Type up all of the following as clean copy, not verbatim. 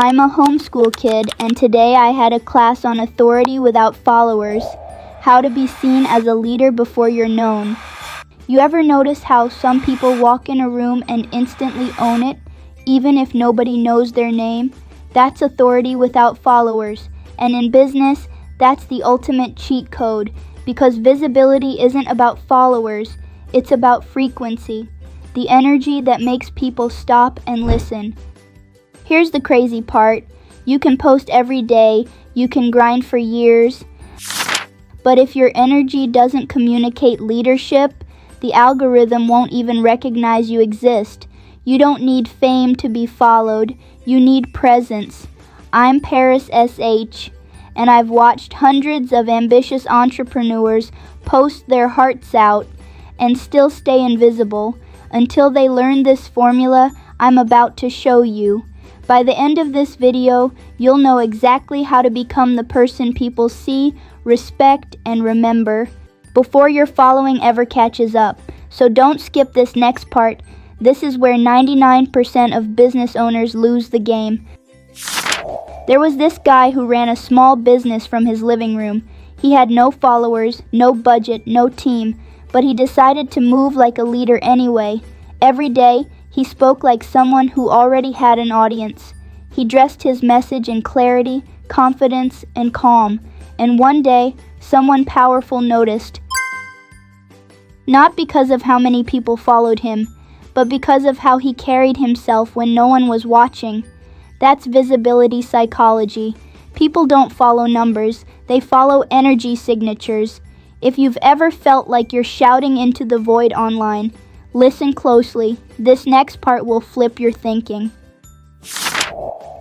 I'm a homeschool kid, and today I had a class on authority without followers, how to be seen as a leader before you're known. You ever notice how some people walk in a room and instantly own it, even if nobody knows their name? That's authority without followers, and in business, that's the ultimate cheat code, because visibility isn't about followers, it's about frequency, the energy that makes people stop and listen. Here's the crazy part. You can post every day, you can grind for years, but if your energy doesn't communicate leadership, the algorithm won't even recognize you exist. You don't need fame to be followed, you need presence. I'm Paris S.H, and I've watched hundreds of ambitious entrepreneurs post their hearts out and still stay invisible until they learn this formula I'm about to show you. By the end of this video, you'll know exactly how to become the person people see, respect, and remember before your following ever catches up. So don't skip this next part. This is where 99% of business owners lose the game. There was this guy who ran a small business from his living room. He had no followers, no budget, no team, but he decided to move like a leader anyway. Every day, he spoke like someone who already had an audience. He dressed his message in clarity, confidence, and calm. And one day, someone powerful noticed. Not because of how many people followed him, but because of how he carried himself when no one was watching. That's visibility psychology. People don't follow numbers, they follow energy signatures. If you've ever felt like you're shouting into the void online, listen closely. This next part will flip your thinking.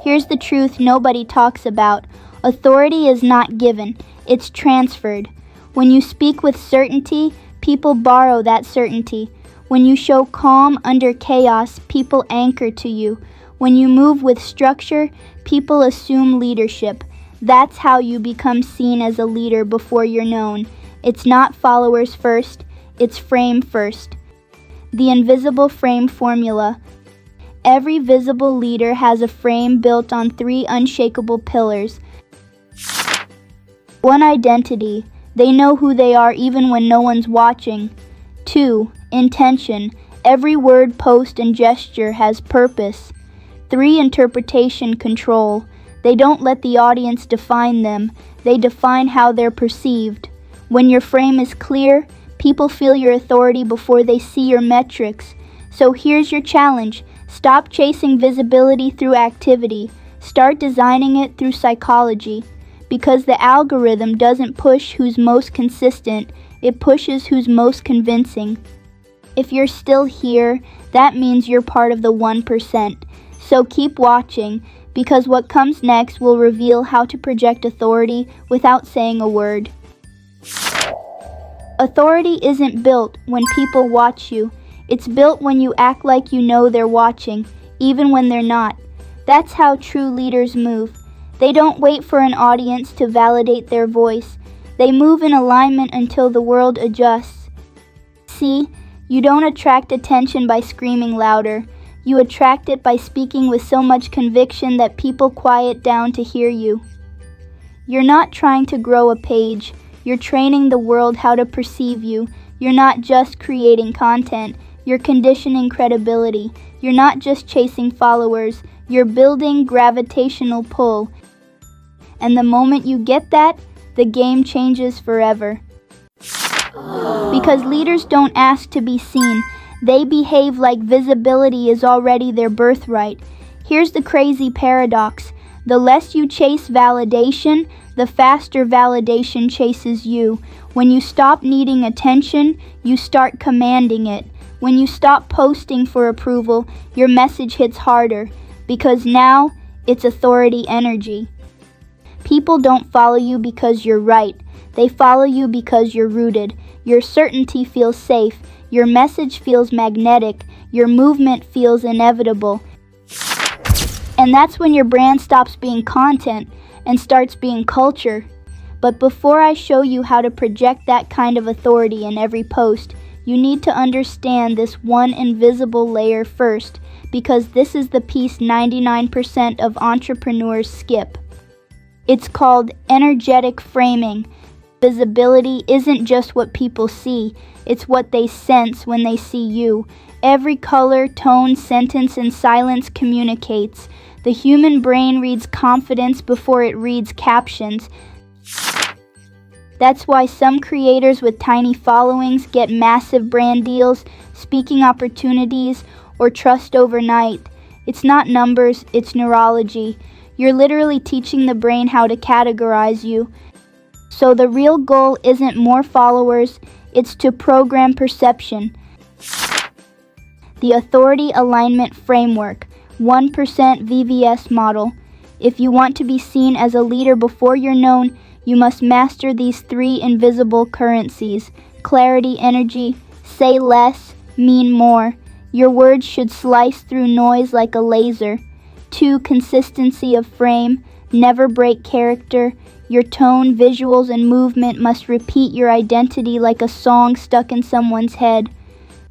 Here's the truth nobody talks about. Authority is not given, it's transferred. When you speak with certainty, people borrow that certainty. When you show calm under chaos, people anchor to you. When you move with structure, people assume leadership. That's how you become seen as a leader before you're known. It's not followers first, it's frame first. The invisible frame formula. Every visible leader has a frame built on 3 unshakable pillars. 1. Identity. They know who they are even when no one's watching. 2. Intention. Every word, post, and gesture has purpose. 3. Interpretation control. They don't let the audience define them. They define how they're perceived. When your frame is clear, people feel your authority before they see your metrics. So here's your challenge. Stop chasing visibility through activity. Start designing it through psychology. Because the algorithm doesn't push who's most consistent, it pushes who's most convincing. If you're still here, that means you're part of the 1%. So keep watching, because what comes next will reveal how to project authority without saying a word. Authority isn't built when people watch you. It's built when you act like you know they're watching, even when they're not. That's how true leaders move. They don't wait for an audience to validate their voice. They move in alignment until the world adjusts. See, you don't attract attention by screaming louder. You attract it by speaking with so much conviction that people quiet down to hear you. You're not trying to grow a page. You're training the world how to perceive you. You're not just creating content. You're conditioning credibility. You're not just chasing followers. You're building gravitational pull. And the moment you get that, the game changes forever. Because leaders don't ask to be seen. They behave like visibility is already their birthright. Here's the crazy paradox. The less you chase validation, the faster validation chases you. When you stop needing attention, you start commanding it. When you stop posting for approval, your message hits harder, because now it's authority energy. People don't follow you because you're right. They follow you because you're rooted. Your certainty feels safe. Your message feels magnetic. Your movement feels inevitable. And that's when your brand stops being content and starts being culture. But before I show you how to project that kind of authority in every post, you need to understand this one invisible layer first, because this is the piece 99% of entrepreneurs skip. It's called energetic framing. Visibility isn't just what people see, it's what they sense when they see you. Every color, tone, sentence, and silence communicates. The human brain reads confidence before it reads captions. That's why some creators with tiny followings get massive brand deals, speaking opportunities, or trust overnight. It's not numbers, it's neurology. You're literally teaching the brain how to categorize you. So the real goal isn't more followers, it's to program perception. The Authority Alignment Framework, 1% VVS model. If you want to be seen as a leader before you're known, you must master these 3 invisible currencies. Clarity, energy, say less, mean more. Your words should slice through noise like a laser. 2, consistency of frame, never break character. Your tone, visuals, and movement must repeat your identity like a song stuck in someone's head.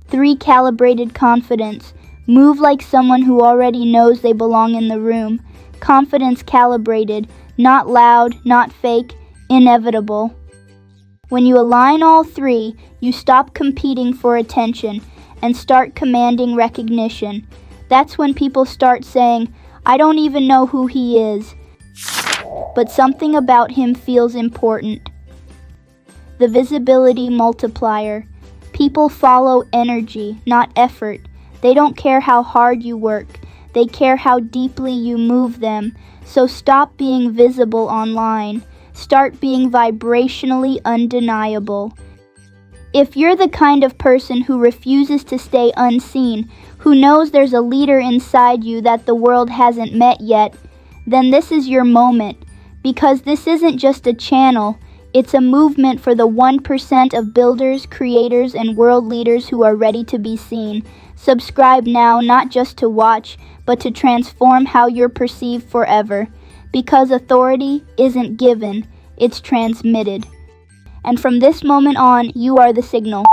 3, calibrated confidence. Move like someone who already knows they belong in the room. Confidence calibrated, not loud, not fake, inevitable. When you align all 3, you stop competing for attention and start commanding recognition. That's when people start saying, "I don't even know who he is, but something about him feels important." The visibility multiplier. People follow energy, not effort. They don't care how hard you work. They care how deeply you move them. So stop being visible online. Start being vibrationally undeniable. If you're the kind of person who refuses to stay unseen, who knows there's a leader inside you that the world hasn't met yet, then this is your moment. Because this isn't just a channel, it's a movement for the 1% of builders, creators, and world leaders who are ready to be seen. Subscribe now, not just to watch, but to transform how you're perceived forever. Because authority isn't given, it's transmitted. And from this moment on, you are the signal.